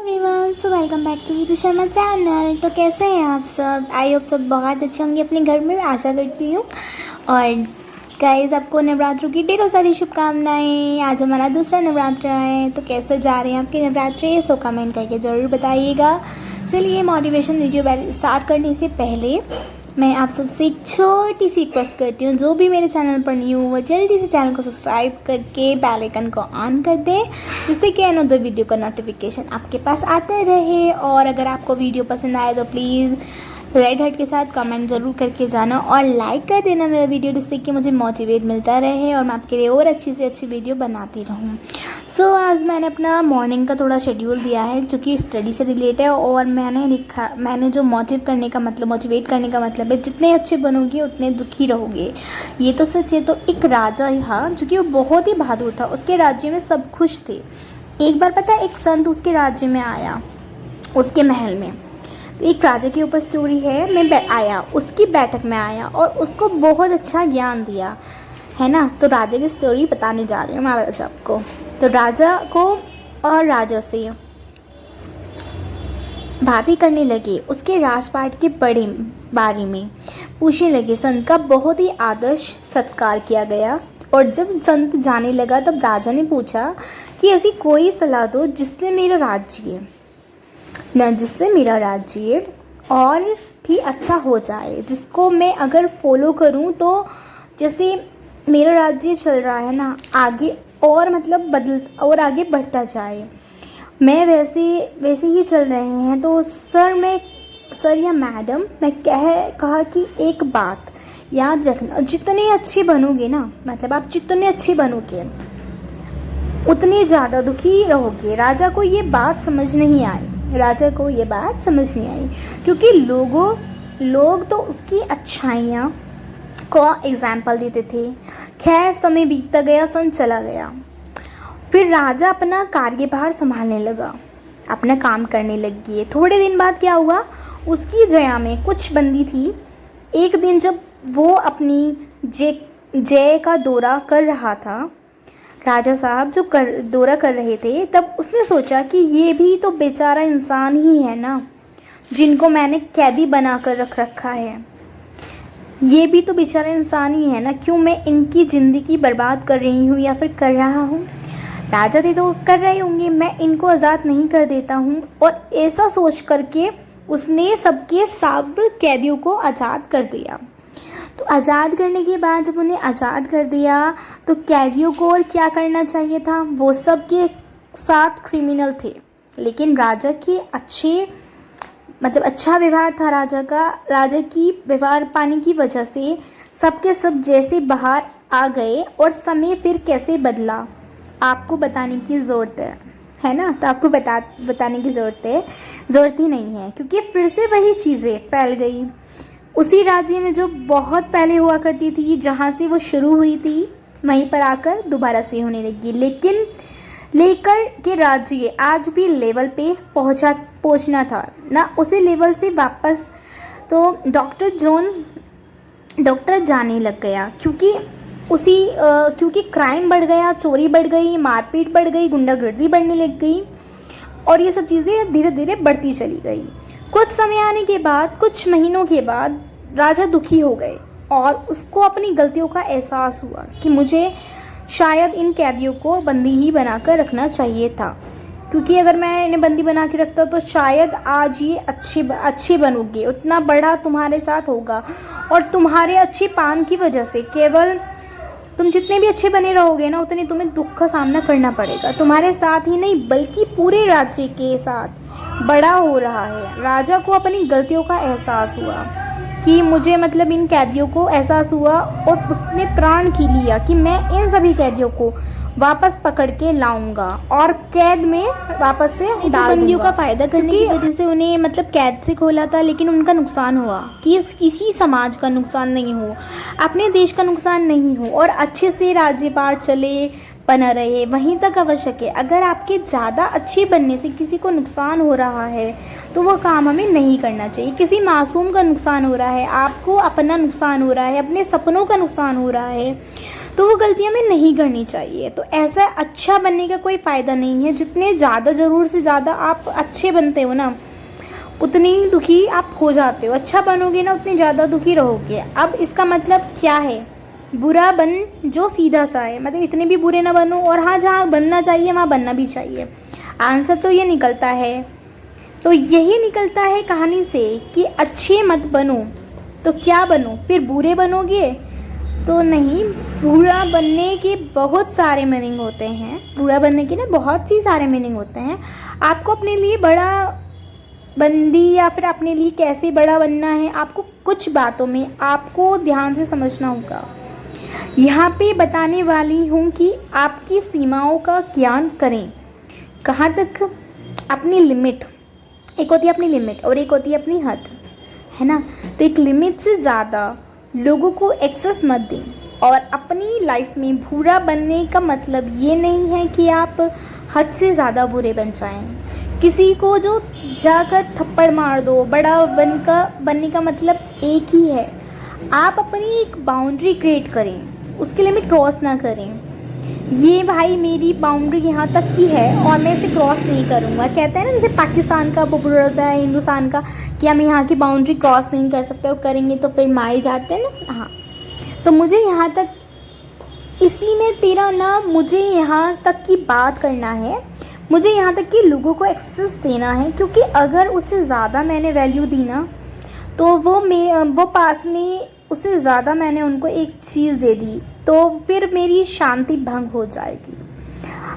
Everyone, so welcome back to Vidhu Sharma channel. तो कैसे हैं आप सब? आई होप सब बहुत अच्छे होंगे अपने घर में, आशा करती हूँ। और गाइस, आपको नवरात्रों की ढेरों सारी शुभकामनाएं। आज हमारा दूसरा नवरात्र है, तो कैसे जा रहे हैं आपके नवरात्रे? सो कमेंट करके ज़रूर बताइएगा। चलिए, मोटिवेशन वीडियो स्टार्ट करने से पहले मैं आप सबसे एक छोटी सी रिक्वेस्ट करती हूँ। जो भी मेरे चैनल पर न्यू हो, जल्दी से चैनल को सब्सक्राइब करके बेल आइकन को ऑन कर दें, जिससे कि अनदर वीडियो का नोटिफिकेशन आपके पास आते रहे। और अगर आपको वीडियो पसंद आए तो प्लीज़ रेड हार्ट के साथ कमेंट ज़रूर करके जाना और लाइक कर देना मेरा वीडियो, जिससे कि मुझे मोटिवेट मिलता रहे और मैं आपके लिए और अच्छी से अच्छी वीडियो बनाती रहूँ। सो आज मैंने अपना मॉर्निंग का थोड़ा शेड्यूल दिया है, जो कि स्टडी से रिलेटेड है। और मैंने जो मोटिवेट करने का मतलब है, जितने अच्छे बनोगे उतने दुखी रहोगे। ये तो सच है। तो एक राजा था जो कि वो बहुत ही बहादुर था, उसके राज्य में सब खुश थे। एक बार पता है, एक संत उसके राज्य में आया, उसके महल में। तो एक राजा के ऊपर स्टोरी है। उसकी बैठक में आया और उसको बहुत अच्छा ज्ञान दिया, है ना। तो राजा की स्टोरी बताने जा रही हूँ मैं आज आपको। तो राजा को और राजा से बातें करने लगे, उसके राजपाट के बारे में पूछने लगे। संत का बहुत ही आदर्श सत्कार किया गया। और जब संत जाने लगा, तब राजा ने पूछा कि ऐसी कोई सलाह दो जिससे मेरा राज्य और भी अच्छा हो जाए, जिसको मैं अगर फॉलो करूं तो जैसे मेरा राज्य चल रहा है ना, आगे और आगे बढ़ता जाए। मैं वैसे ही चल रहे हैं। तो सर या मैडम, मैं कहा कि एक बात याद रखना, जितने अच्छे बनोगे ना, मतलब आप जितने अच्छे बनोगे उतने ज़्यादा दुखी रहोगे। राजा को ये बात समझ नहीं आई, क्योंकि लोग तो उसकी अच्छाइयाँ को एग्जाम्पल देते थे। खैर, समय बीतता गया, सन चला गया। फिर राजा अपना कार्यभार संभालने लगा, अपना काम करने लग गए। थोड़े दिन बाद क्या हुआ, उसकी जया में कुछ बंदी थी। एक दिन जब वो अपनी जय का दौरा कर रहा था, राजा साहब जो दौरा कर रहे थे, तब उसने सोचा कि ये भी तो बेचारा इंसान ही है ना, जिनको मैंने कैदी बना कर रख रखा है। ये भी तो बेचारा इंसान ही है ना, क्यों मैं इनकी ज़िंदगी बर्बाद कर रही हूँ या फिर कर रहा हूँ। राजा थे तो कर रहे होंगे, मैं इनको आज़ाद नहीं कर देता हूँ। और ऐसा सोच करके उसने सबके सब कैदियों को आज़ाद कर दिया। तो आज़ाद करने के बाद जब उन्हें आज़ाद कर दिया, तो कैदियों को और क्या करना चाहिए था? वो सब के साथ क्रिमिनल थे, लेकिन राजा के अच्छा व्यवहार था राजा की व्यवहार पाने की वजह से सबके सब जैसे बाहर आ गए। और समय फिर कैसे बदला, आपको बताने की ज़रूरत है ना। तो आपको बताने की ज़रूरत ही नहीं है, क्योंकि फिर से वही चीज़ें फैल गई उसी राज्य में जो बहुत पहले हुआ करती थी। जहाँ से वो शुरू हुई थी, वहीं पर आकर दोबारा से होने लगी। लेकिन लेकर के राज्य आज भी लेवल पे पहुँचना था ना, उसी लेवल से वापस। तो डॉक्टर जाने लग गया, क्योंकि क्राइम बढ़ गया, चोरी बढ़ गई, मारपीट बढ़ गई, गुंडागर्दी बढ़ने लग गई। और ये सब चीज़ें धीरे धीरे बढ़ती चली गई। कुछ समय आने के बाद, कुछ महीनों के बाद राजा दुखी हो गए और उसको अपनी गलतियों का एहसास हुआ कि मुझे शायद इन कैदियों को बंदी ही बनाकर रखना चाहिए था, क्योंकि अगर मैं इन्हें बंदी बना के रखता तो शायद आज ये अच्छे बनोगे, उतना बड़ा तुम्हारे साथ होगा। और तुम्हारे अच्छे पान की वजह से केवल तुम जितने भी अच्छे बने रहोगे ना, उतने तुम्हें दुख का सामना करना पड़ेगा। तुम्हारे साथ ही नहीं, बल्कि पूरे राज्य के साथ बड़ा हो रहा है। राजा को अपनी गलतियों का एहसास हुआ कि मुझे इन कैदियों को एहसास हुआ, और उसने प्रण की लिया कि मैं इन सभी कैदियों को वापस पकड़ के लाऊंगा और कैद में वापस से डाल दूंगा। बंदियों का फ़ायदा करने की वजह से उन्हें कैद से खोला था, लेकिन उनका नुकसान हुआ। कि किसी समाज का नुकसान नहीं हो, अपने देश का नुकसान नहीं हो, और अच्छे से राज्यपाट चले बना रहे, वहीं तक आवश्यक है। अगर आपके ज़्यादा अच्छे बनने से किसी को नुकसान हो रहा है, तो वो काम हमें नहीं करना चाहिए। किसी मासूम का नुकसान हो रहा है, आपको अपना नुकसान हो रहा है, अपने सपनों का नुकसान हो रहा है, तो वो गलतियाँ हमें नहीं करनी चाहिए। तो ऐसा अच्छा बनने का कोई फ़ायदा नहीं है। जितने ज़्यादा ज़रूर से ज़्यादा आप अच्छे बनते हो ना, उतनी ही दुखी आप हो जाते हो। अच्छा बनोगे ना, उतनी ज़्यादा दुखी रहोगे। अब इसका मतलब क्या है? बुरा बन जो सीधा सा है, मतलब इतने भी बुरे ना बनो, और हाँ जहाँ बनना चाहिए वहाँ बनना भी चाहिए। आंसर तो ये निकलता है, तो यही निकलता है कहानी से कि अच्छे मत बनो। तो क्या बनो फिर? बुरे बनोगे तो नहीं। बुरा बनने के बहुत सारे मीनिंग होते हैं। बुरा बनने के ना बहुत सी सारे मीनिंग होते हैं। आपको अपने लिए बड़ा बंदी या फिर अपने लिए कैसे बड़ा बनना है, आपको कुछ बातों में आपको ध्यान से समझना होगा। यहाँ पे बताने वाली हूँ कि आपकी सीमाओं का ज्ञान करें। कहाँ तक? अपनी लिमिट। एक होती है अपनी लिमिट और एक होती है अपनी हद, है ना। तो एक लिमिट से ज़्यादा लोगों को एक्सेस मत दें। और अपनी लाइफ में बुरा बनने का मतलब ये नहीं है कि आप हद से ज़्यादा बुरे बन जाएं। किसी को जो जाकर थप्पड़ मार दो, बड़ा बनने का मतलब एक ही है, आप अपनी एक बाउंड्री क्रिएट करें, उसकी लिमिट क्रॉस ना करें। ये भाई मेरी बाउंड्री यहाँ तक ही है और मैं इसे क्रॉस नहीं करूँगा। कहते हैं ना, जैसे पाकिस्तान का पॉपुलर होता है, हिंदुस्तान का, कि हम यहाँ की बाउंड्री क्रॉस नहीं कर सकते, और करेंगे तो फिर मारे जाते हैं ना। हाँ, तो मुझे यहाँ तक, इसी में तेरा ना, मुझे यहाँ तक की बात करना है। मुझे यहाँ तक कि लोगों को एक्सेस देना है, क्योंकि अगर उससे ज़्यादा मैंने वैल्यू दी ना, तो वो पास में उससे ज़्यादा मैंने उनको एक चीज़ दे दी, तो फिर मेरी शांति भंग हो जाएगी।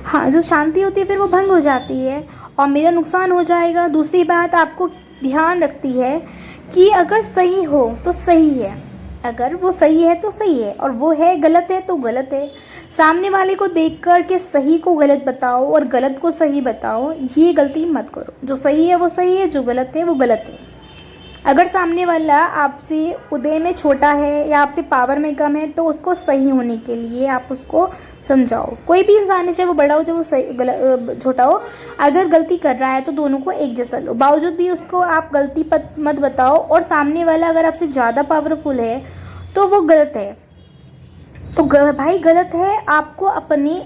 हाँ, जो शांति होती है फिर वो भंग हो जाती है और मेरा नुकसान हो जाएगा। दूसरी बात आपको ध्यान रखती है कि अगर सही हो तो सही है, अगर वो सही है तो सही है, और वो है गलत है तो गलत है। सामने वाले को देखकर के सही को गलत बताओ और गलत को सही बताओ, ये गलती मत करो। जो सही है वो सही है, जो गलत है वो गलत है। अगर सामने वाला आपसे उदय में छोटा है या आपसे पावर में कम है, तो उसको सही होने के लिए आप उसको समझाओ। कोई भी इंसान है, चाहे वो बड़ा हो चाहे वो छोटा हो, अगर गलती कर रहा है तो दोनों को एक जैसा लो। बावजूद भी उसको आप गलती मत बताओ, और सामने वाला अगर आपसे ज़्यादा पावरफुल है तो वो गलत है। तो भाई गलत है, आपको अपने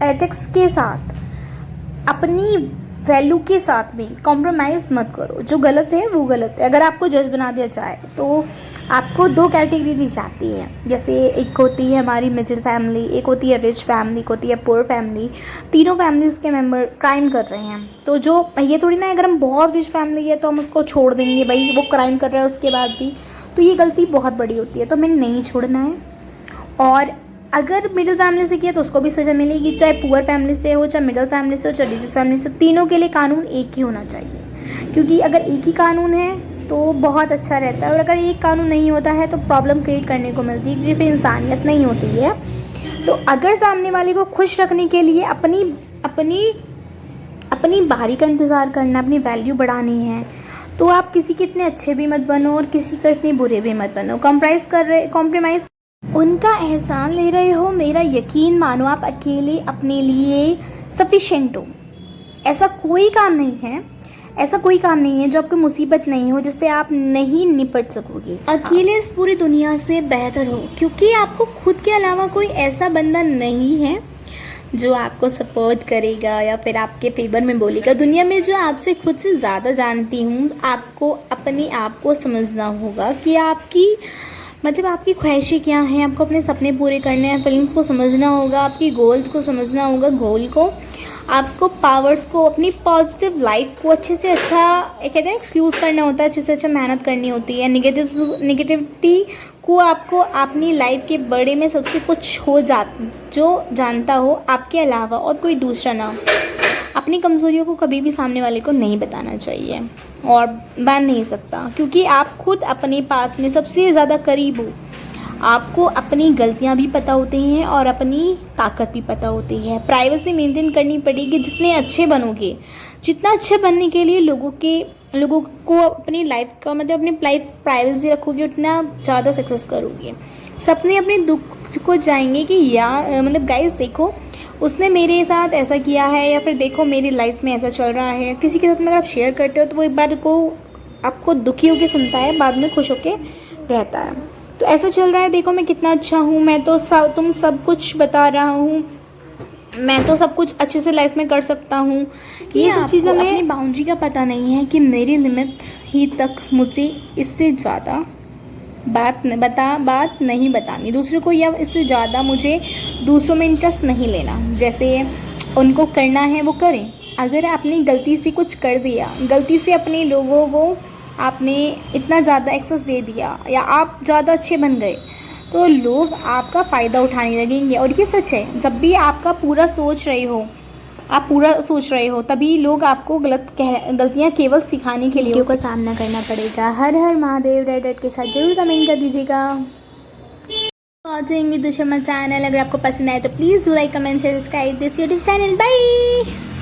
एथिक्स के साथ, अपनी वैल्यू के साथ में कॉम्प्रोमाइज़ मत करो। जो गलत है वो गलत है। अगर आपको जज बना दिया जाए तो आपको दो कैटेगरी दी जाती है। जैसे एक होती है हमारी मिडिल फैमिली, एक होती है रिच फैमिली, एक होती है पुअर फैमिली। तीनों फैमिलीज़ के मेंबर क्राइम कर रहे हैं, तो जो ये थोड़ी ना, अगर हम बहुत रिच फैमिली है तो हम उसको छोड़ देंगे, भाई वो क्राइम कर रहा है उसके बाद भी, तो ये गलती बहुत बड़ी होती है। तो हमें नहीं छोड़ना है। और अगर मिडिल फैमिली से किया तो उसको भी सज़ा मिलेगी, चाहे पुअर फैमिली से हो, चाहे मिडिल फैमिली से हो, चाहे रिच फैमिली से। तीनों के लिए कानून एक ही होना चाहिए, क्योंकि अगर एक ही कानून है तो बहुत अच्छा रहता है, और अगर एक कानून नहीं होता है तो प्रॉब्लम क्रिएट करने को मिलती है, क्योंकि फिर इंसानियत नहीं होती है। तो अगर सामने वाले को खुश रखने के लिए अपनी बारी का इंतज़ार करना, अपनी वैल्यू बढ़ानी है, तो आप किसी के इतने अच्छे भी मत बनो और किसी का इतने बुरे भी मत बनो। कॉम्प्रोमाइज़ उनका एहसान ले रहे हो, मेरा यकीन मानो, आप अकेले अपने लिए सफिशेंट हो। ऐसा कोई काम नहीं है जो आपको मुसीबत नहीं हो, जिससे आप नहीं निपट सकोगे। अकेले इस पूरी दुनिया से बेहतर हो, क्योंकि आपको खुद के अलावा कोई ऐसा बंदा नहीं है जो आपको सपोर्ट करेगा या फिर आपके फेवर में बोलेगा। दुनिया में जो आपसे खुद से ज़्यादा जानती हूँ, आपको अपने आप को समझना होगा कि आपकी ख्वाहिशें क्या हैं। आपको अपने सपने पूरे करने हैं, फीलिंग्स को समझना होगा, आपकी गोल्स को समझना होगा, गोल को, आपको पावर्स को, अपनी पॉजिटिव लाइफ को अच्छे से अच्छा, कहते हैं एक्सक्यूज़ करना होता है, अच्छे से अच्छा मेहनत करनी होती है। निगेटिविटी को आपको अपनी लाइफ के बड़े में सबसे कुछ जो जानता हो आपके अलावा और कोई दूसरा ना हो। अपनी कमज़ोरियों को कभी भी सामने वाले को नहीं बताना चाहिए, और बन नहीं सकता, क्योंकि आप खुद अपने पास में सबसे ज़्यादा करीब हो। आपको अपनी गलतियां भी पता होती हैं और अपनी ताकत भी पता होती है। प्राइवेसी मेंटेन करनी पड़ेगी। जितने अच्छे बनोगे, जितना अच्छे बनने के लिए लोगों को अपनी लाइफ का अपनी लाइफ प्राइवेसी रखोगे, उतना ज़्यादा सक्सेस करोगे। सपने अपने दुख को जाएंगे कि यार गाइस देखो उसने मेरे साथ ऐसा किया है, या फिर देखो मेरी लाइफ में ऐसा चल रहा है। किसी के साथ में अगर आप शेयर करते हो तो वो एक बार को आपको दुखी होकर सुनता है, बाद में खुश होकर रहता है। तो तो ऐसा चल रहा है, देखो मैं कितना अच्छा हूँ, मैं तो तुम सब कुछ बता रहा हूँ, मैं तो सब कुछ अच्छे से लाइफ में कर सकता हूँ। ये सब चीज़ें में अपनी बाउंड्री का पता नहीं है कि मेरी लिमिट ही तक, मुझे इससे ज़्यादा बात नहीं बतानी दूसरों को, या इससे ज़्यादा मुझे दूसरों में इंटरेस्ट नहीं लेना। जैसे उनको करना है वो करें। अगर आपने गलती से कुछ कर दिया, गलती से अपने लोगों को आपने इतना ज़्यादा एक्सेस दे दिया, या आप ज़्यादा अच्छे बन गए, तो लोग आपका फ़ायदा उठाने लगेंगे। और ये सच है, जब भी आपका पूरा सोच रहे हो तभी लोग आपको गलतियाँ केवल सिखाने के लिए का सामना करना पड़ेगा। हर हर महादेव। रेड के साथ जरूर कमेंट कर दीजिएगा। Watching Vidya Sharma channel. अगर आपको पसंद आए तो please do like, comment, share, subscribe this YouTube channel. Bye.